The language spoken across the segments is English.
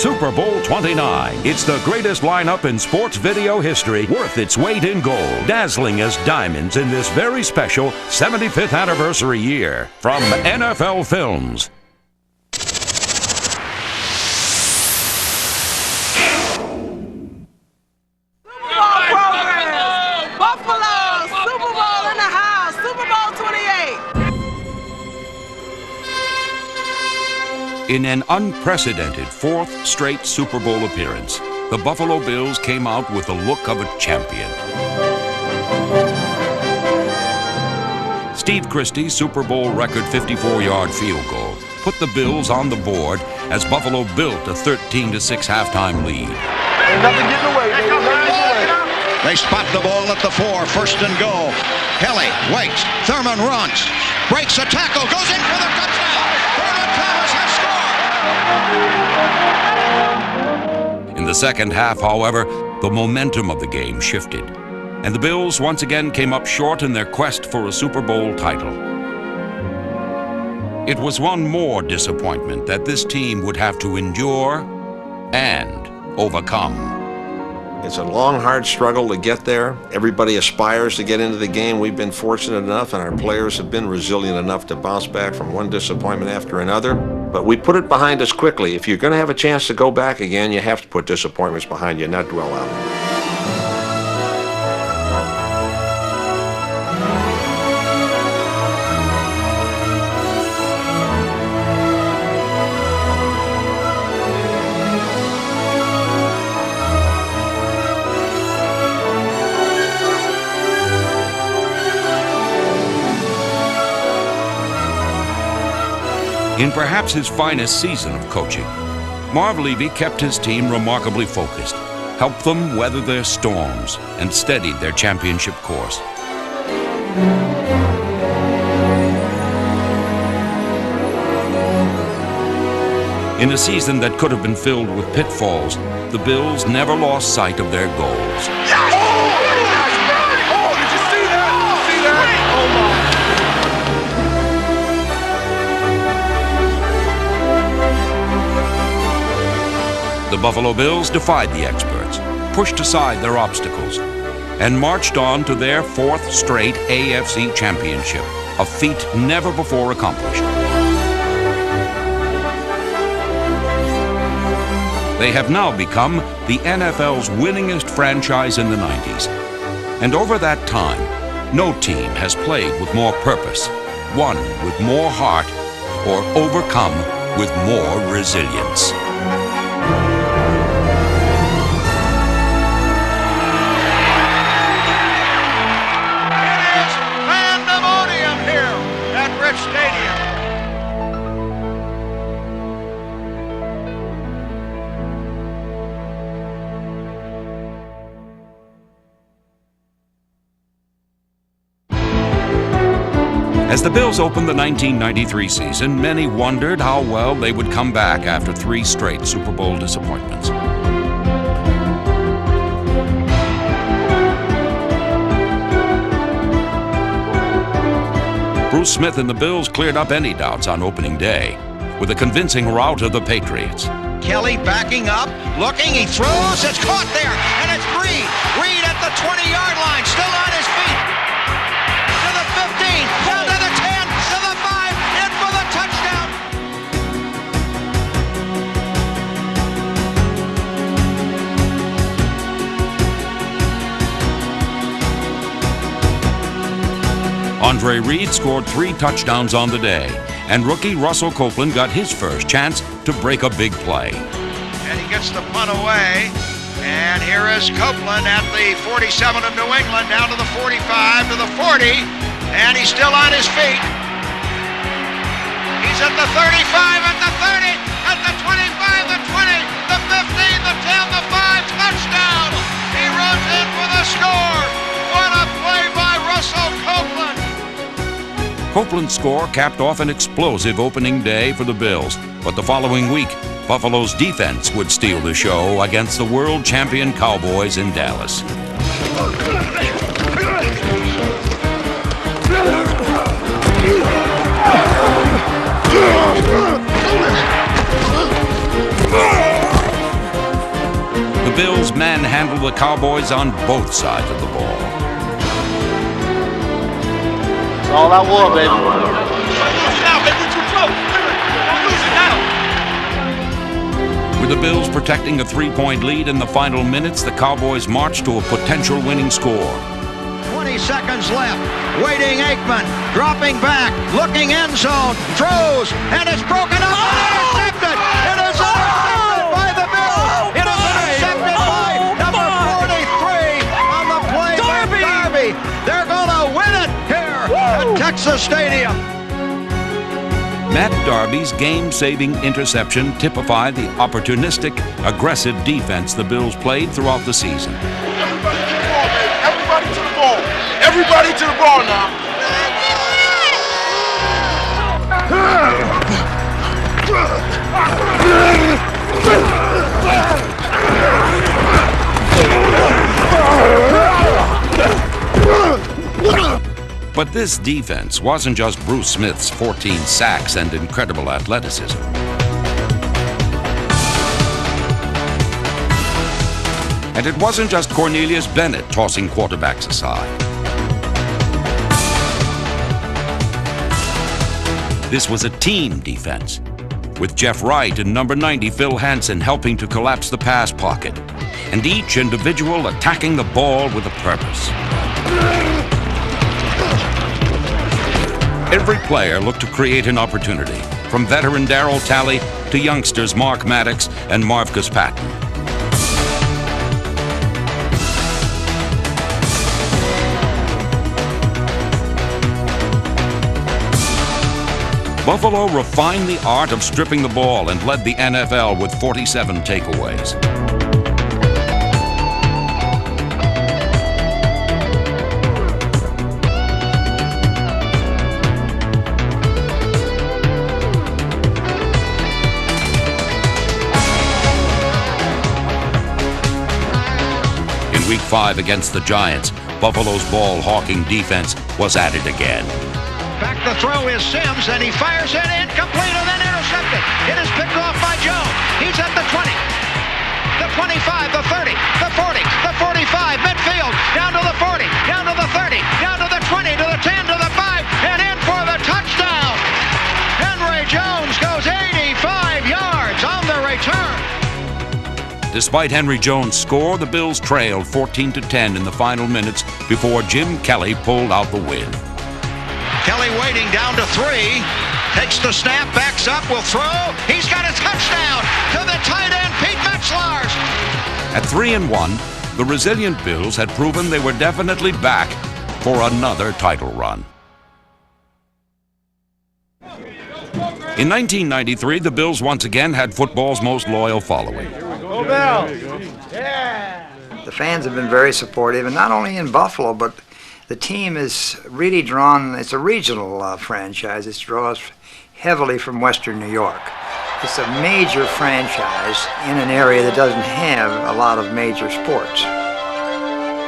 Super Bowl 29. It's the greatest lineup in sports video history, worth its weight in gold, dazzling as diamonds in this very special 75th anniversary year. From NFL Films. In an unprecedented fourth straight Super Bowl appearance, the Buffalo Bills came out with the look of a champion. Steve Christie's Super Bowl record 54-yard field goal put the Bills on the board as Buffalo built a 13-6 halftime lead. Ain't nothing getting away, baby. Nothing getting away. They spot the ball at the 4, first and goal. Kelly waits, Thurman runs, breaks a tackle, goes in for the touchdown. Thurman Thomas has scored. In the second half, however, the momentum of the game shifted, and the Bills once again came up short in their quest for a Super Bowl title. It was one more disappointment that this team would have to endure and overcome. It's a long, hard struggle to get there. Everybody aspires to get into the game. We've been fortunate enough, and our players have been resilient enough to bounce back from one disappointment after another. But we put it behind us quickly. If you're going to have a chance to go back again, you have to put disappointments behind you, not dwell on them. In perhaps his finest season of coaching, Marv Levy kept his team remarkably focused, helped them weather their storms, and steadied their championship course. In a season that could have been filled with pitfalls, the Bills never lost sight of their goals. The Buffalo Bills defied the experts, pushed aside their obstacles, and marched on to their fourth straight AFC championship, a feat never before accomplished. They have now become the NFL's winningest franchise in the 90s. And over that time, no team has played with more purpose, won with more heart, or overcome with more resilience. As the Bills opened the 1993 season, many wondered how well they would come back after 3 straight Super Bowl disappointments. Bruce Smith and the Bills cleared up any doubts on opening day with a convincing rout of the Patriots. Kelly backing up, looking, he throws, it's caught there, and it's Reed. Reed at the 20-yard line, still on his feet. To the 15, down to the 10, to the 5, in for the touchdown. Andre Reed scored 3 touchdowns on the day, and rookie Russell Copeland got his first chance to break a big play. And he gets the punt away, and here is Copeland at the 47 of New England, down to the 45, to the 40, and he's still on his feet. He's at the 35, at the 30, at the 25, the 20, the 15, the 10, the 5, touchdown! He runs in for the score! What a play by Russell Copeland! Copeland's score capped off an explosive opening day for the Bills, but the following week, Buffalo's defense would steal the show against the world champion Cowboys in Dallas. Bills manhandled the Cowboys on both sides of the ball. It's all out war, baby. With the Bills protecting a 3-point lead in the final minutes, the Cowboys marched to a potential winning score. 20 seconds left. Waiting Aikman, dropping back, looking end zone, throws, and it's broken up and intercepted. It is intercepted by the Bills. It is intercepted by number 43 on the play by Darby. They're going to win it here at Texas Stadium. Matt Darby's game-saving interception typified the opportunistic, aggressive defense the Bills played throughout the season. Everybody to the ball, baby. Everybody to the ball. Everybody to the ball now. But this defense wasn't just Bruce Smith's 14 sacks and incredible athleticism. And it wasn't just Cornelius Bennett tossing quarterbacks aside. This was a team defense, with Jeff Wright and number 90 Phil Hansen helping to collapse the pass pocket, and each individual attacking the ball with a purpose. Every player looked to create an opportunity, from veteran Darryl Talley to youngsters Mark Maddox and Marvcus Patton. Buffalo refined the art of stripping the ball and led the NFL with 47 takeaways. In Week 5 against the Giants, Buffalo's ball-hawking defense was at it again. Back the throw is Sims, and he fires it incomplete and then intercepted. It is picked off by Jones. He's at the 20, the 25, the 30, the 40, the 45, midfield, down to the 40, down to the 30, down to the 20, to the 10, to the 5, and in for the touchdown. Henry Jones goes 85 yards on the return. Despite Henry Jones' score, the Bills trailed 14-10 in the final minutes before Jim Kelly pulled out the win. Kelly waiting down to 3, takes the snap, backs up, will throw. He's got a touchdown to the tight end, Pete Metzlars. At 3-1, the resilient Bills had proven they were definitely back for another title run. In 1993, the Bills once again had football's most loyal following. The fans have been very supportive, and not only in Buffalo, but the team is really drawn. It's a regional franchise. It draws heavily from Western New York. It's a major franchise in an area that doesn't have a lot of major sports.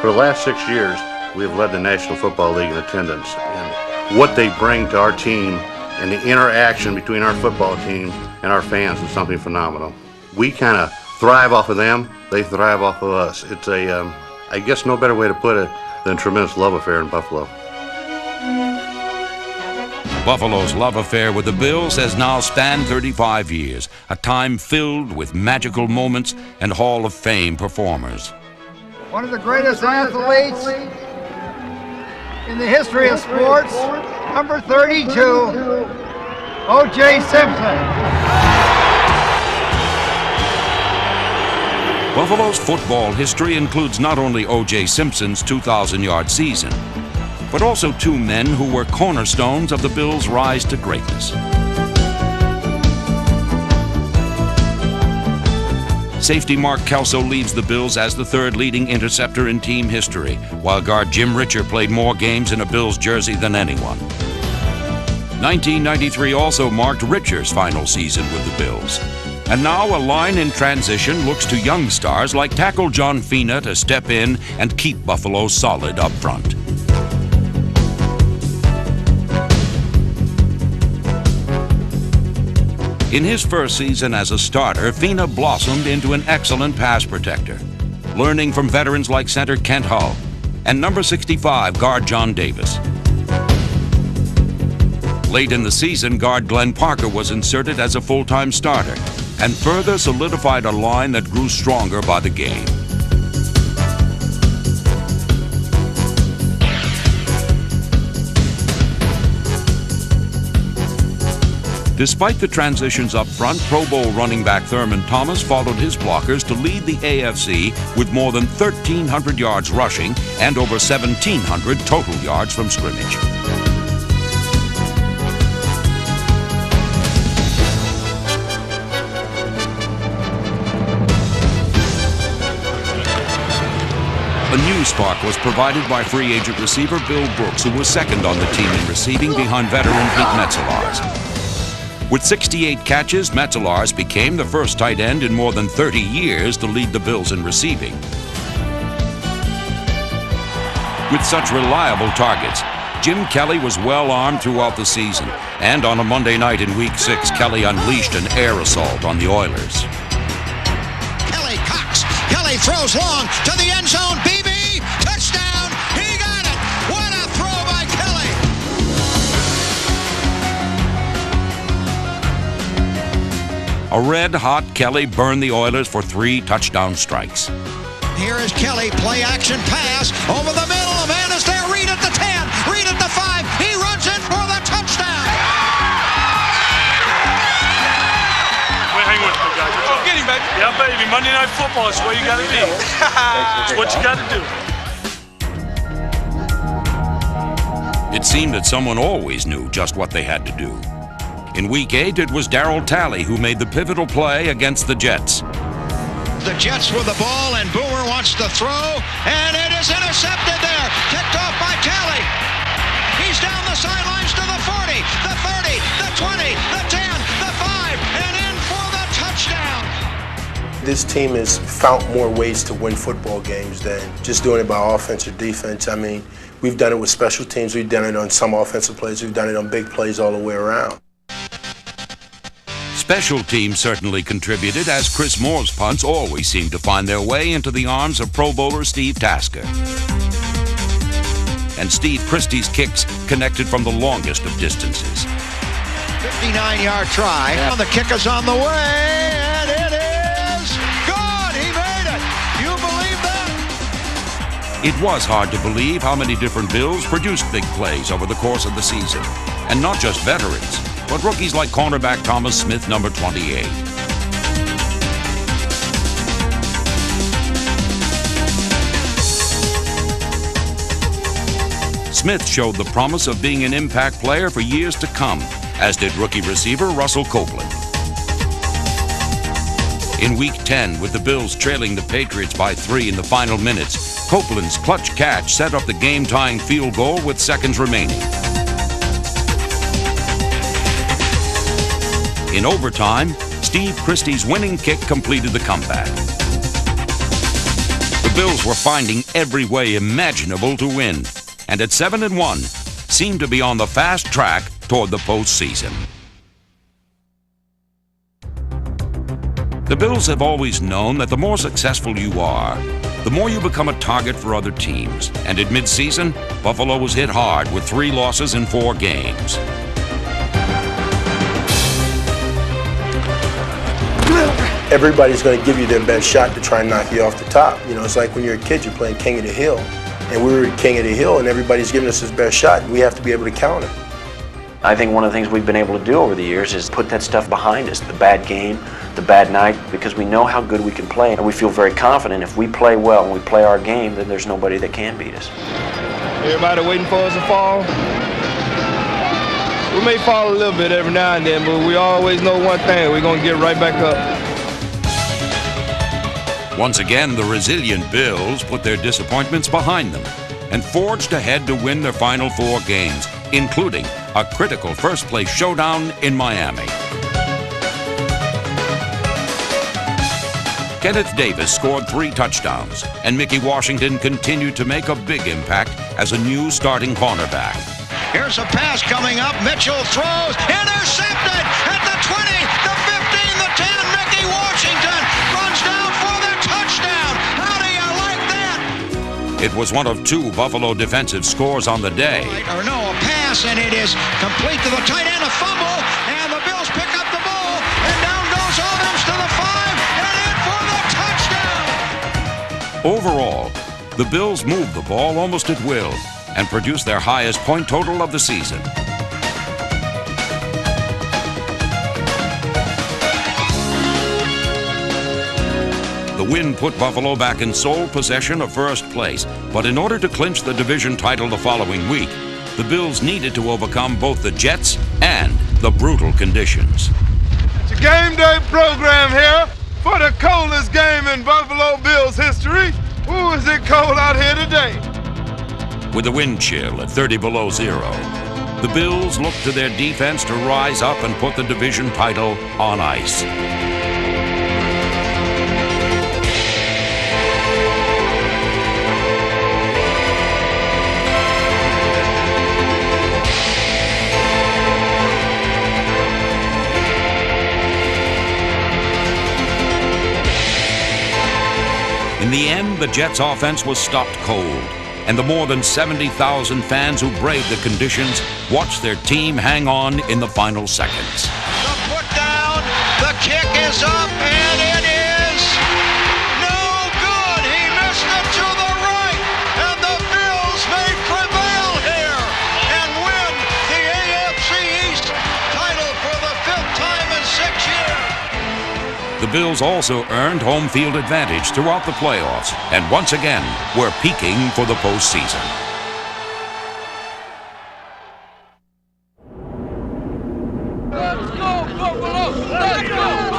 For the last 6 years, we have led the National Football League in attendance, and what they bring to our team and the interaction between our football team and our fans is something phenomenal. We kind of thrive off of them, they thrive off of us. It's a, I guess no better way to put it than a tremendous love affair in Buffalo. Buffalo's love affair with the Bills has now spanned 35 years, a time filled with magical moments and Hall of Fame performers. One of the greatest athletes in the history of sports, number 32, O.J. Simpson. Buffalo's football history includes not only O.J. Simpson's 2,000-yard season, but also two men who were cornerstones of the Bills' rise to greatness. Safety Mark Kelso leads the Bills as the third leading interceptor in team history, while guard Jim Richer played more games in a Bills jersey than anyone. 1993 also marked Richer's final season with the Bills. And now a line in transition looks to young stars like tackle John Fina to step in and keep Buffalo solid up front. In his first season as a starter, Fina blossomed into an excellent pass protector. learning from veterans like center Kent Hull and number 65 guard John Davis. Late in the season, guard Glenn Parker was inserted as a full-time starter and further solidified a line that grew stronger by the game. Despite the transitions up front, Pro Bowl running back Thurman Thomas followed his blockers to lead the AFC with more than 1,300 yards rushing and over 1,700 total yards from scrimmage. A new spark was provided by free agent receiver Bill Brooks, who was second on the team in receiving behind veteran Pete Metzelaars. With 68 catches, Metzelaars became the first tight end in more than 30 years to lead the Bills in receiving. With such reliable targets, Jim Kelly was well armed throughout the season, and on a Monday night in Week 6, Kelly unleashed an air assault on the Oilers. Kelly Cox. Kelly throws long to the end zone. BB, touchdown. He got it. What a throw by Kelly. A red-hot Kelly burned the Oilers for 3 touchdown strikes. Here is Kelly, play action pass over the middle. A man is there. Reed at the 10, Reed at the 5. He runs in for the touchdown. Well, hang with me, guys. Oh, get him, baby. Yeah, baby. Monday Night Football is where you got to be. It's what you got to do. It seemed that someone always knew just what they had to do. In Week 8, it was Darryl Talley who made the pivotal play against the Jets. The Jets with the ball, and Boomer wants to throw, and it is intercepted there. Kicked off by Talley. He's down the sidelines to the 40, the 30, the 20, the 10, the 5, and in for the touchdown. This team has found more ways to win football games than just doing it by offense or defense. I mean, we've done it with special teams. We've done it on some offensive plays. We've done it on big plays all the way around. Special teams certainly contributed, as Chris Moore's punts always seemed to find their way into the arms of Pro Bowler Steve Tasker. And Steve Christie's kicks connected from the longest of distances. 59-yard try. And the kick is on the way, and it is good. He made it. You believe that? It was hard to believe how many different Bills produced big plays over the course of the season. And not just veterans, but rookies like cornerback Thomas Smith, number 28. Smith showed the promise of being an impact player for years to come, as did rookie receiver Russell Copeland. In Week 10, with the Bills trailing the Patriots by 3 in the final minutes, Copeland's clutch catch set up the game-tying field goal with seconds remaining. In overtime, Steve Christie's winning kick completed the comeback. The Bills were finding every way imaginable to win, and at 7-1, seemed to be on the fast track toward the postseason. The Bills have always known that the more successful you are, the more you become a target for other teams. And at midseason, Buffalo was hit hard with 3 losses in 4 games. Everybody's going to give you their best shot to try and knock you off the top. You know, it's like when you're a kid, you're playing King of the Hill. And we were King of the Hill, and everybody's giving us his best shot, and we have to be able to counter. I think one of the things we've been able to do over the years is put that stuff behind us, the bad game, the bad night, because we know how good we can play, and we feel very confident if we play well and we play our game, then there's nobody that can beat us. Everybody waiting for us to fall. We may fall a little bit every now and then, but we always know one thing, we're going to get right back up. Once again, the resilient Bills put their disappointments behind them and forged ahead to win their final 4 games, including a critical first-place showdown in Miami. Kenneth Davis scored 3 touchdowns, and Mickey Washington continued to make a big impact as a new starting cornerback. Here's a pass coming up. Mitchell throws. Intercepted at the 20, the 15, the 10. Mickey Washington runs down for the touchdown. How do you It was one of 2 Buffalo defensive scores on the day. Or no, a pass, and it is complete to the tight end, a fumble, and the Bills pick up the ball, and down goes Adams to the 5, and in for the touchdown! Overall, the Bills moved the ball almost at will and produced their highest point total of the season. The win put Buffalo back in sole possession of first place, but in order to clinch the division title the following week, the Bills needed to overcome both the Jets and the brutal conditions. It's a game day program here for the coldest game in Buffalo Bills history. Ooh, is it cold out here today? With the wind chill at 30 below zero, the Bills looked to their defense to rise up and put the division title on ice. In the end, the Jets' offense was stopped cold, and the more than 70,000 fans who braved the conditions watched their team hang on in the final seconds. The put down, the kick is up, and it is no good. He missed it to the right, and the Bills may prevail here and win the AFC East title for the 5th time in 6 years. The Bills also earned home field advantage throughout the playoffs, and once again were peaking for the postseason.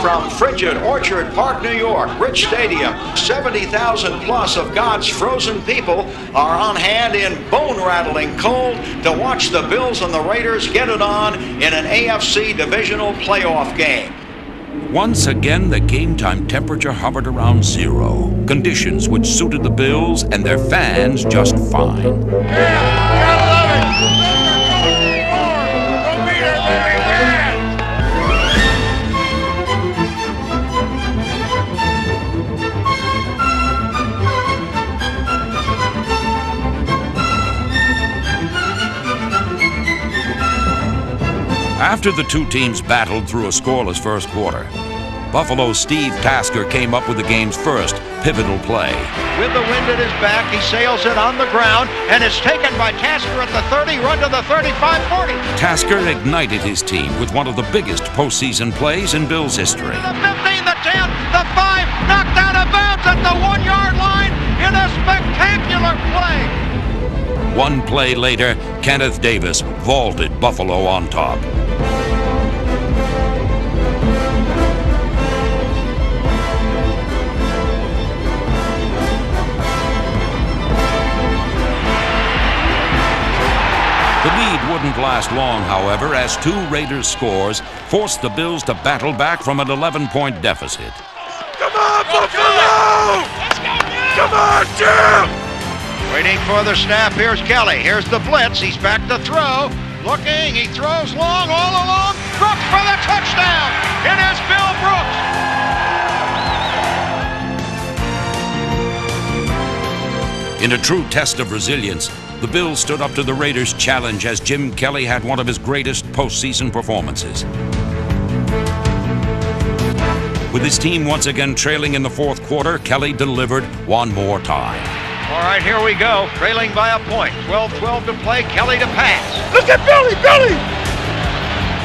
From frigid Orchard Park, New York, Rich Stadium, 70,000 plus of God's frozen people are on hand in bone-rattling cold to watch the Bills and the Raiders get it on in an AFC divisional playoff game. Once again, the game-time temperature hovered around zero, conditions which suited the Bills and their fans just fine. After the 2 teams battled through a scoreless first quarter, Buffalo's Steve Tasker came up with the game's first pivotal play. With the wind at his back, he sails it on the ground and is taken by Tasker at the 30, run to the 35-40. Tasker ignited his team with one of the biggest postseason plays in Bills history. The 15, the 10, the 5, knocked out of bounds at the 1-yard line in a spectacular play. 1 play later, Kenneth Davis vaulted Buffalo on top. The lead wouldn't last long, however, as 2 Raiders scores forced the Bills to battle back from an 11-point deficit. Come on, Buffalo! Come on, Jim! Waiting for the snap, here's Kelly. Here's the blitz, he's back to throw. Looking, he throws long, all along. Brooks for the touchdown! It is Bill Brooks! In a true test of resilience, the Bills stood up to the Raiders' challenge as Jim Kelly had one of his greatest postseason performances. With his team once again trailing in the 4th quarter, Kelly delivered one more time. All right, here we go. Trailing by a point. 12-12 to play. Kelly to pass. Look at Billy!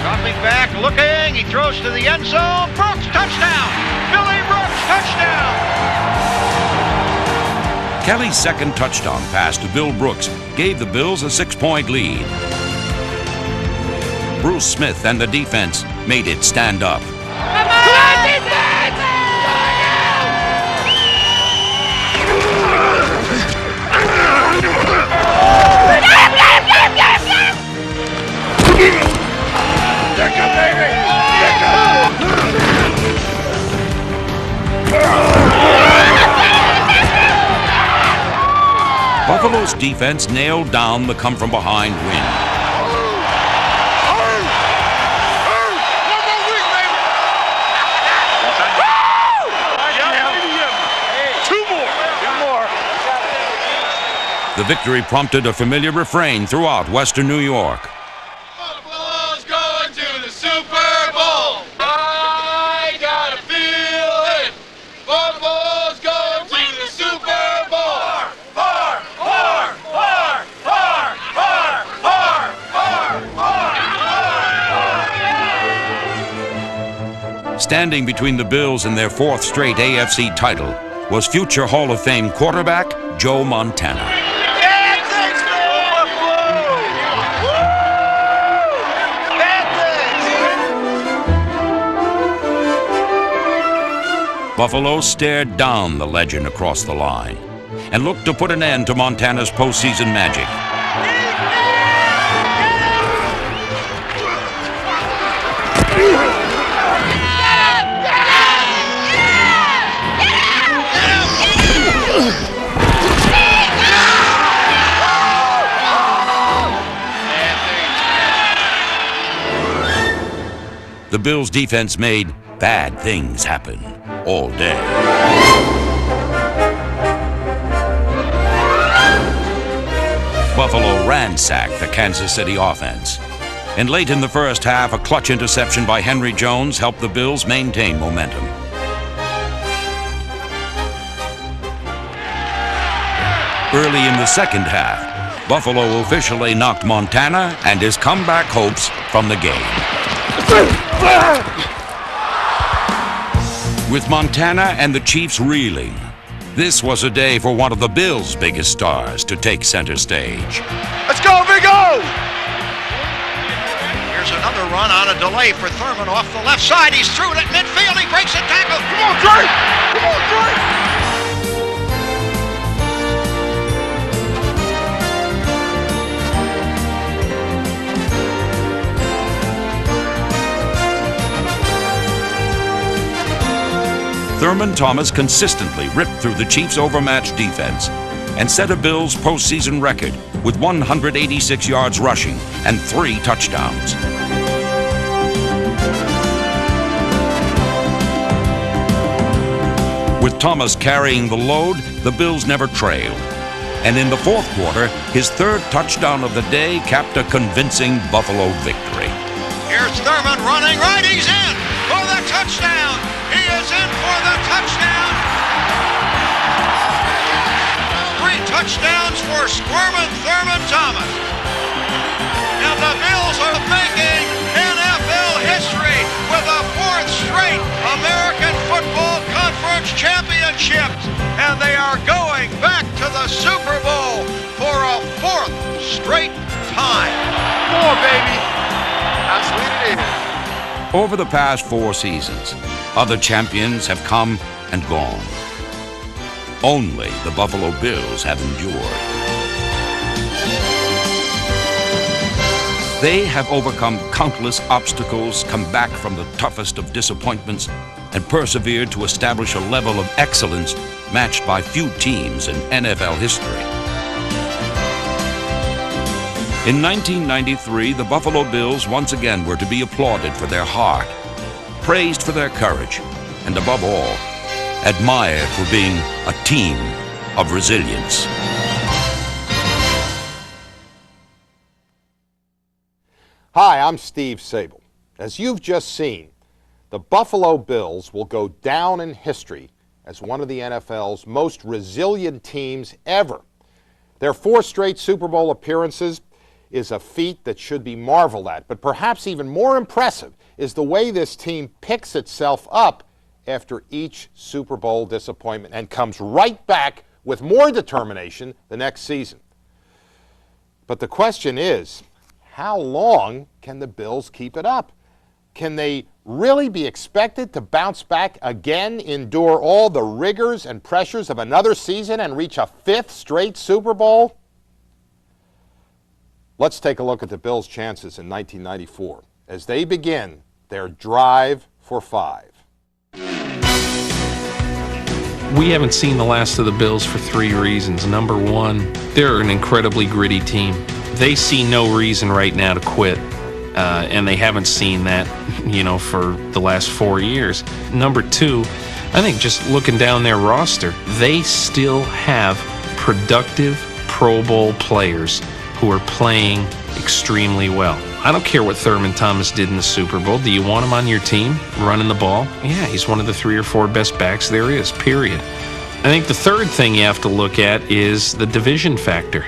Dropping back, looking. He throws to the end zone. Brooks, touchdown! Billy Brooks, touchdown! Kelly's second touchdown pass to Bill Brooks gave the Bills a 6-point lead. Bruce Smith and the defense made it stand up. Come on, defense! Buffalo's defense nailed down the come-from-behind win. The victory prompted a familiar refrain throughout Western New York. Buffalo's going to the Super Bowl. I got a feeling. Buffalo's going to the Super Bowl. Standing between the Bills and their fourth straight AFC title was future Hall of Fame quarterback Joe Montana. Buffalo stared down the legend across the line and looked to put an end to Montana's postseason magic. The Bills' defense made bad things happen all day. Buffalo ransacked the Kansas City offense. And late in the first half, a clutch interception by Henry Jones helped the Bills maintain momentum. Early in the second half, Buffalo officially knocked Montana and his comeback hopes from the game. With Montana and the Chiefs reeling, this was a day for one of the Bills' biggest stars to take center stage. Let's go, Big O! Here's another run on a delay for Thurman off the left side. He's through it at midfield. He breaks a tackle. Come on, Drake! Come on, Drake! Thurman Thomas consistently ripped through the Chiefs' overmatched defense and set a Bills postseason record with 186 yards rushing and 3 touchdowns. With Thomas carrying the load, the Bills never trailed. And in the fourth quarter, his third touchdown of the day capped a convincing Buffalo victory. Here's Thurman running right. He's in for the touchdown. He is in for the touchdown. 3 touchdowns for Squirmin' Thurman Thomas. And the Bills are making NFL history with a 4th straight American Football Conference championship. And they are going back to the Super Bowl for a 4th straight time. Come on, baby. That's what it is. Over the past 4 seasons, other champions have come and gone. Only the Buffalo Bills have endured. They have overcome countless obstacles, come back from the toughest of disappointments, and persevered to establish a level of excellence matched by few teams in NFL history. In 1993, the Buffalo Bills once again were to be applauded for their heart, praised for their courage, and above all, admired for being a team of resilience. Hi, I'm Steve Sable. As you've just seen, the Buffalo Bills will go down in history as one of the NFL's most resilient teams ever. Their 4 straight Super Bowl appearances is a feat that should be marveled at, but perhaps even more impressive is the way this team picks itself up after each Super Bowl disappointment and comes right back with more determination the next season. But the question is, how long can the Bills keep it up? Can they really be expected to bounce back again, endure all the rigors and pressures of another season, and reach a 5th straight Super Bowl? Let's take a look at the Bills' chances in 1994 as they begin their drive for 5. We haven't seen the last of the Bills for 3 reasons. Number 1, they're an incredibly gritty team. They see no reason right now to quit, and they haven't seen that, for the last 4 years. Number 2, I think just looking down their roster, they still have productive, Pro Bowl players who are playing extremely well. I don't care what Thurman Thomas did in the Super Bowl. Do you want him on your team running the ball? Yeah, he's one of the 3 or 4 best backs there is, period. I think the third thing you have to look at is the division factor.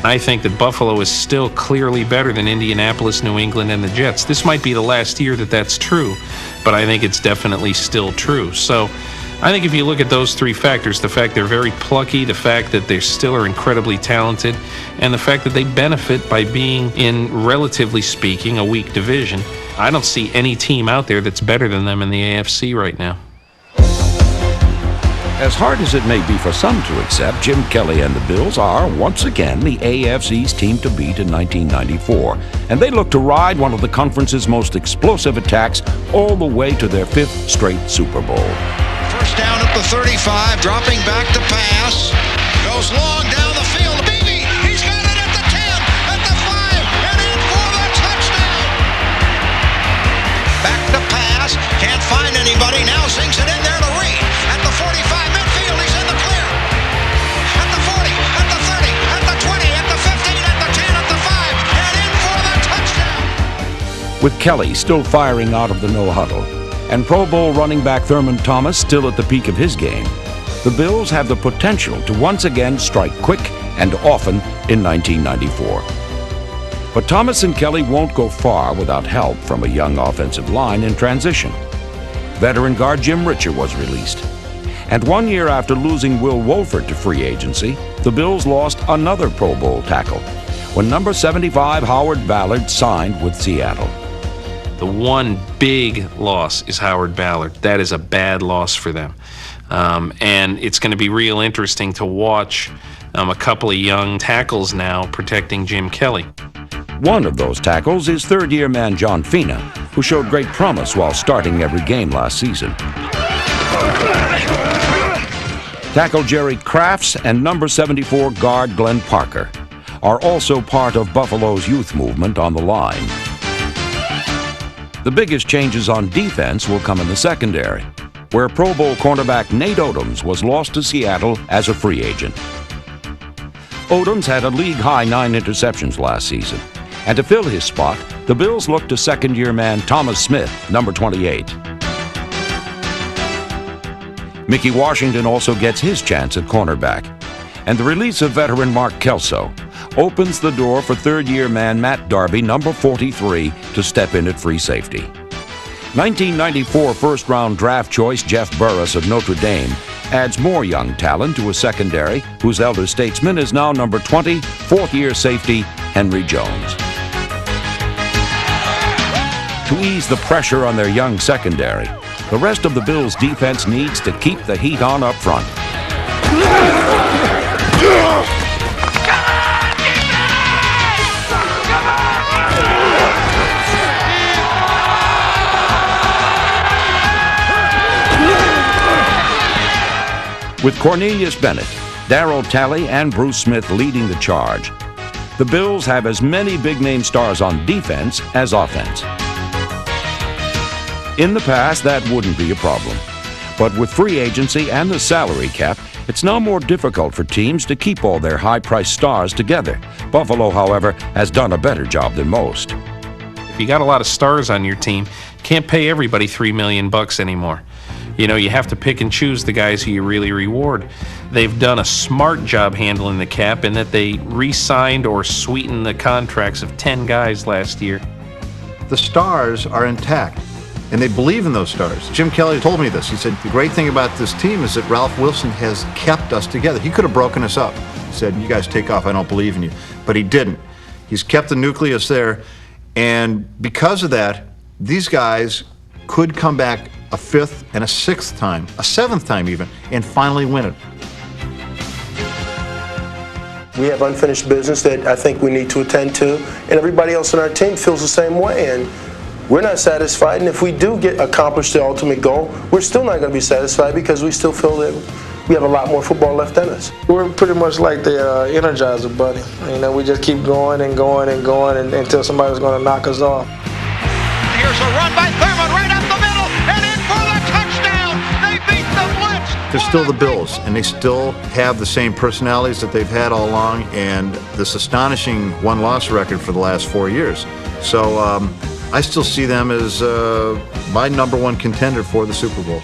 I think that Buffalo is still clearly better than Indianapolis, New England, and the Jets. This might be the last year that that's true, but I think it's definitely still true. So I think if you look at those 3 factors, the fact they're very plucky, the fact that they still are incredibly talented, and the fact that they benefit by being in, relatively speaking, a weak division, I don't see any team out there that's better than them in the AFC right now. As hard as it may be for some to accept, Jim Kelly and the Bills are, once again, the AFC's team to beat in 1994. And they look to ride one of the conference's most explosive attacks all the way to their 5th straight Super Bowl. First down at the 35, dropping back to pass. Goes long down the field. Beebe, he's got it at the 10, at the 5, and in for the touchdown. Back to pass, can't find anybody, now sinks it in there to Reed. At the 45, midfield, he's in the clear. At the 40, at the 30, at the 20, at the 15, at the 10, at the 5, and in for the touchdown. With Kelly still firing out of the no-huddle, and Pro Bowl running back Thurman Thomas still at the peak of his game, the Bills have the potential to once again strike quick and often in 1994. But Thomas and Kelly won't go far without help from a young offensive line in transition. Veteran guard Jim Richer was released. And 1 year after losing Will Wolford to free agency, the Bills lost another Pro Bowl tackle when number 75 Howard Ballard signed with Seattle. The one big loss is Howard Ballard. That is a bad loss for them. And it's going to be real interesting to watch a couple of young tackles now protecting Jim Kelly. One of those tackles is third-year man John Fina, who showed great promise while starting every game last season. Tackle Jerry Crafts and number 74 guard Glenn Parker are also part of Buffalo's youth movement on the line. The biggest changes on defense will come in the secondary, where Pro Bowl cornerback Nate Odoms was lost to Seattle as a free agent. Odoms had a league-high 9 interceptions last season, and to fill his spot, the Bills looked to second-year man Thomas Smith, number 28. Mickey Washington also gets his chance at cornerback, and the release of veteran Mark Kelso opens the door for third-year man Matt Darby, number 43, to step in at free safety. 1994 first-round draft choice Jeff Burris of Notre Dame adds more young talent to a secondary whose elder statesman is now number 20, fourth-year safety Henry Jones. To ease the pressure on their young secondary, the rest of the Bills' defense needs to keep the heat on up front. With Cornelius Bennett, Darryl Talley, and Bruce Smith leading the charge, the Bills have as many big-name stars on defense as offense. In the past, that wouldn't be a problem. But with free agency and the salary cap, it's now more difficult for teams to keep all their high-priced stars together. Buffalo, however, has done a better job than most. If you got a lot of stars on your team, can't pay everybody $3 million anymore. You know, you have to pick and choose the guys who you really reward. They've done a smart job handling the cap in that they re-signed or sweetened the contracts of 10 guys last year. The stars are intact, and they believe in those stars. Jim Kelly told me this. He said, the great thing about this team is that Ralph Wilson has kept us together. He could have broken us up. He said, you guys take off, I don't believe in you. But he didn't. He's kept the nucleus there, and because of that, these guys could come back a 5th and a 6th time, a 7th time even, and finally win it. We have unfinished business that I think we need to attend to, and everybody else on our team feels the same way, and we're not satisfied, and if we do accomplish the ultimate goal, we're still not going to be satisfied because we still feel that we have a lot more football left in us. We're pretty much like the Energizer Bunny. You know, we just keep going and going and going until somebody's going to knock us off. Here's a run by Thurman right up the middle and in for the touchdown. They beat the blitz. they're still the Bills, and they still have the same personalities that they've had all along, and this astonishing one-loss record for the last 4 years. So I still see them as my #1 contender for the Super Bowl.